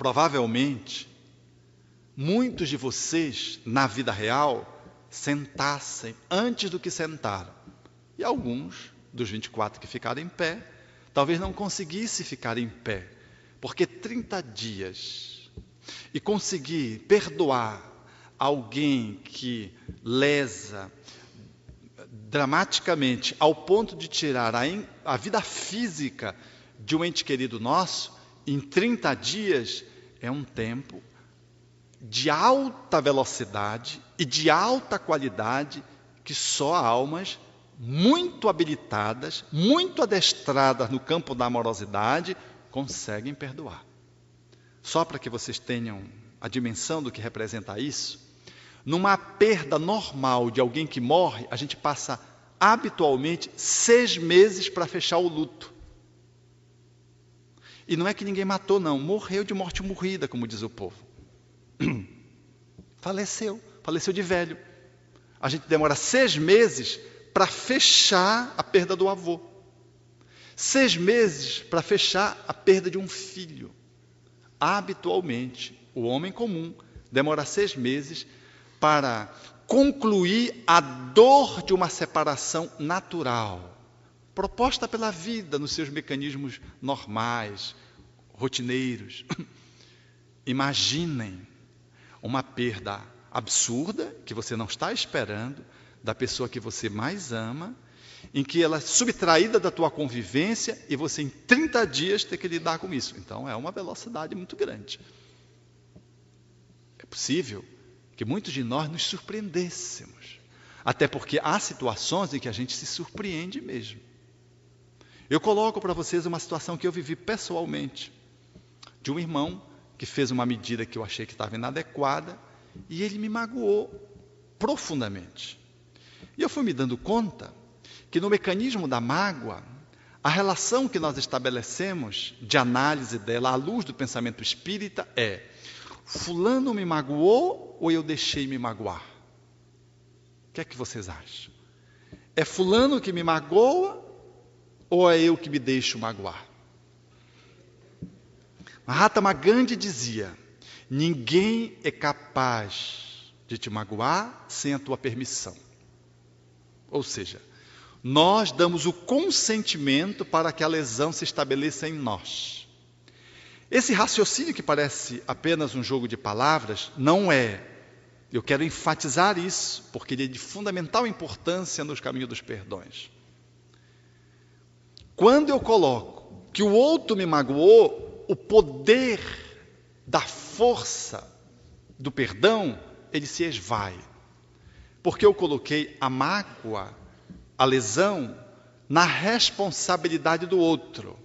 provavelmente, muitos de vocês, na vida real, sentassem antes do que sentaram. E alguns dos 24 que ficaram em pé, talvez não conseguissem ficar em pé, porque 30 dias e conseguir perdoar alguém que lesa dramaticamente ao ponto de tirar a vida física de um ente querido nosso, em 30 dias é um tempo de alta velocidade e de alta qualidade que só almas muito habilitadas, muito adestradas no campo da amorosidade conseguem perdoar. Só para que vocês tenham a dimensão do que representa isso, numa perda normal de alguém que morre, a gente passa habitualmente 6 meses para fechar o luto. E não é que ninguém matou, não. Morreu de morte morrida, como diz o povo. Faleceu de velho. A gente demora 6 meses para fechar a perda do avô. 6 meses para fechar a perda de um filho. Habitualmente, o homem comum demora 6 meses para concluir a dor de uma separação natural, proposta pela vida nos seus mecanismos normais, rotineiros. Imaginem uma perda absurda, que você não está esperando, da pessoa que você mais ama, em que ela é subtraída da tua convivência e você em 30 dias tem que lidar com isso. Então é uma velocidade muito grande. É possível que muitos de nós nos surpreendêssemos, até porque há situações em que a gente se surpreende mesmo. Eu coloco para vocês uma situação que eu vivi pessoalmente, de um irmão que fez uma medida que eu achei que estava inadequada, e ele me magoou profundamente. E eu fui me dando conta que no mecanismo da mágoa, a relação que nós estabelecemos de análise dela à luz do pensamento espírita é: fulano me magoou ou eu deixei me magoar? O que é que vocês acham? É fulano que me magoa ou é eu que me deixo magoar? Mahatma Gandhi dizia: ninguém é capaz de te magoar sem a tua permissão. Ou seja, nós damos o consentimento para que a lesão se estabeleça em nós. Esse raciocínio que parece apenas um jogo de palavras, não é. Eu quero enfatizar isso, porque ele é de fundamental importância nos caminhos dos perdões. Quando eu coloco que o outro me magoou, o poder da força do perdão, ele se esvai. Porque eu coloquei a mágoa, a lesão, na responsabilidade do outro.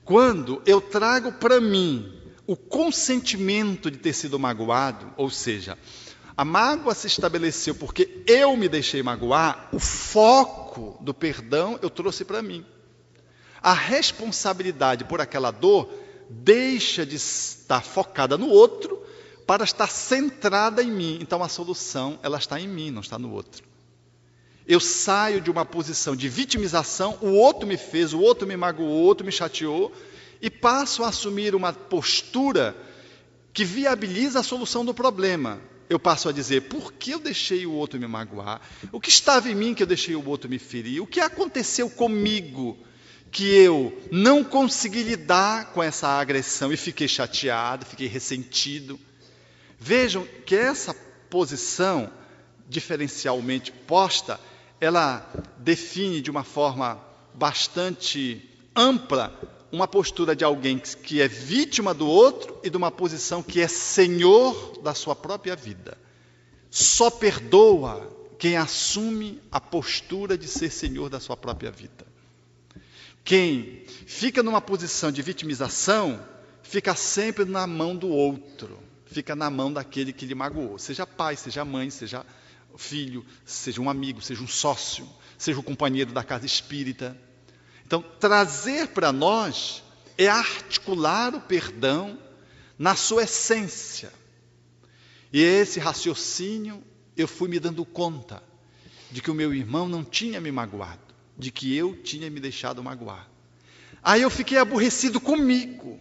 Quando eu trago para mim o consentimento de ter sido magoado, ou seja, a mágoa se estabeleceu porque eu me deixei magoar, o foco do perdão eu trouxe para mim. A responsabilidade por aquela dor deixa de estar focada no outro para estar centrada em mim. Então a solução, ela está em mim, não está no outro. Eu saio de uma posição de vitimização, o outro me fez, o outro me magoou, o outro me chateou, e passo a assumir uma postura que viabiliza a solução do problema. Eu passo a dizer: por que eu deixei o outro me magoar? O que estava em mim que eu deixei o outro me ferir? O que aconteceu comigo que eu não consegui lidar com essa agressão e fiquei chateado, fiquei ressentido? Vejam que essa posição diferencialmente posta, ela define de uma forma bastante ampla uma postura de alguém que é vítima do outro e de uma posição que é senhor da sua própria vida. Só perdoa quem assume a postura de ser senhor da sua própria vida. Quem fica numa posição de vitimização, fica sempre na mão do outro, fica na mão daquele que lhe magoou. Seja pai, seja mãe, seja filho, seja um amigo, seja um sócio, seja o companheiro da casa espírita. Então, trazer para nós é articular o perdão na sua essência. E esse raciocínio, eu fui me dando conta de que o meu irmão não tinha me magoado, de que eu tinha me deixado magoar. Aí eu fiquei aborrecido comigo.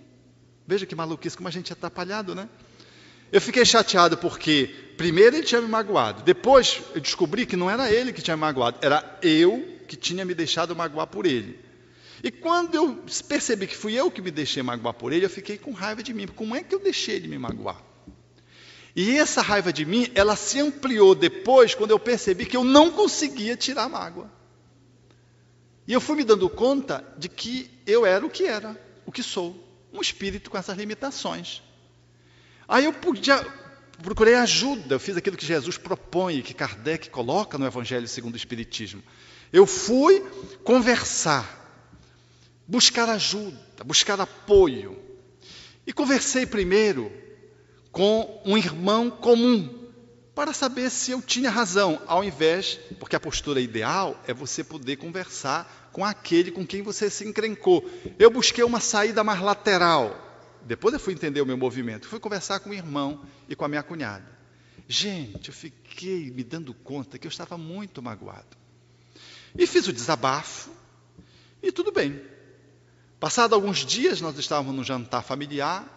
Veja que maluquice, como a gente é atrapalhado, né? Eu fiquei chateado porque, primeiro, ele tinha me magoado. Depois, eu descobri que não era ele que tinha me magoado, era eu que tinha me deixado magoar por ele. E quando eu percebi que fui eu que me deixei magoar por ele, eu fiquei com raiva de mim. Como é que eu deixei ele me magoar? E essa raiva de mim, ela se ampliou depois, quando eu percebi que eu não conseguia tirar a mágoa. E eu fui me dando conta de que eu era, o que sou, um espírito com essas limitações. Aí eu procurei ajuda, eu fiz aquilo que Jesus propõe, que Kardec coloca no Evangelho segundo o Espiritismo. Eu fui conversar, buscar ajuda, buscar apoio. E conversei primeiro com um irmão comum, para saber se eu tinha razão, ao invés, porque a postura ideal é você poder conversar com aquele com quem você se encrencou. Eu busquei uma saída mais lateral. Depois eu fui entender o meu movimento. Fui conversar com o irmão e com a minha cunhada. Gente, eu fiquei me dando conta que eu estava muito magoado. E fiz o desabafo e tudo bem. Passado alguns dias, nós estávamos no jantar familiar.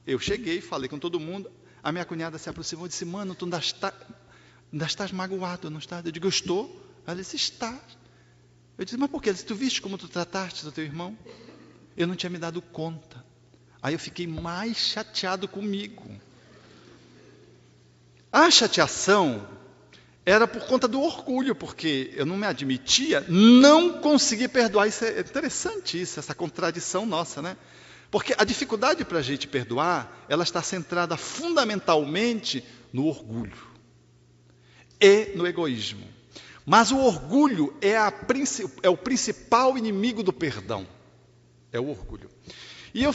Eu cheguei, falei com todo mundo. A minha cunhada se aproximou e disse: mano, tu ainda estás magoado, não estás? Eu digo: eu estou. Ela disse: estás. Eu disse: mas por quê? Ela disse: tu viste como tu trataste do teu irmão? Eu não tinha me dado conta. Aí eu fiquei mais chateado comigo. A chateação era por conta do orgulho, porque eu não me admitia, não consegui perdoar. Isso é interessante, essa contradição nossa, né? Porque a dificuldade para a gente perdoar, ela está centrada fundamentalmente no orgulho e no egoísmo. Mas o orgulho é o principal inimigo do perdão. É o orgulho. E eu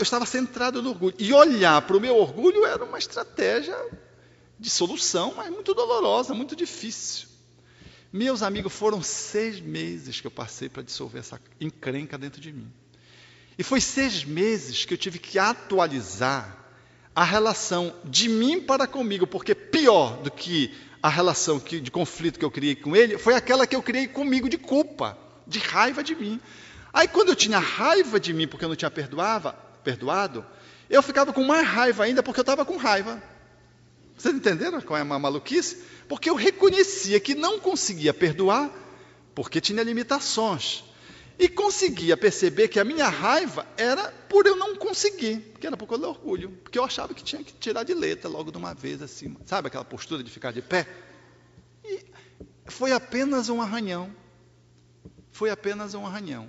estava centrado no orgulho. E olhar para o meu orgulho era uma estratégia de solução, mas muito dolorosa, muito difícil. Meus amigos, foram 6 meses que eu passei para dissolver essa encrenca dentro de mim. E foi 6 meses que eu tive que atualizar a relação de mim para comigo, porque pior do que a relação de conflito que eu criei com ele, foi aquela que eu criei comigo de culpa, de raiva de mim. Aí quando eu tinha raiva de mim porque eu não tinha perdoado, eu ficava com mais raiva ainda porque eu estava com raiva. Vocês entenderam qual é a maluquice? Porque eu reconhecia que não conseguia perdoar porque tinha limitações. E conseguia perceber que a minha raiva era por eu não conseguir, que era por causa do orgulho, porque eu achava que tinha que tirar de letra logo de uma vez, assim, sabe aquela postura de ficar de pé? E foi apenas um arranhão. Foi apenas um arranhão.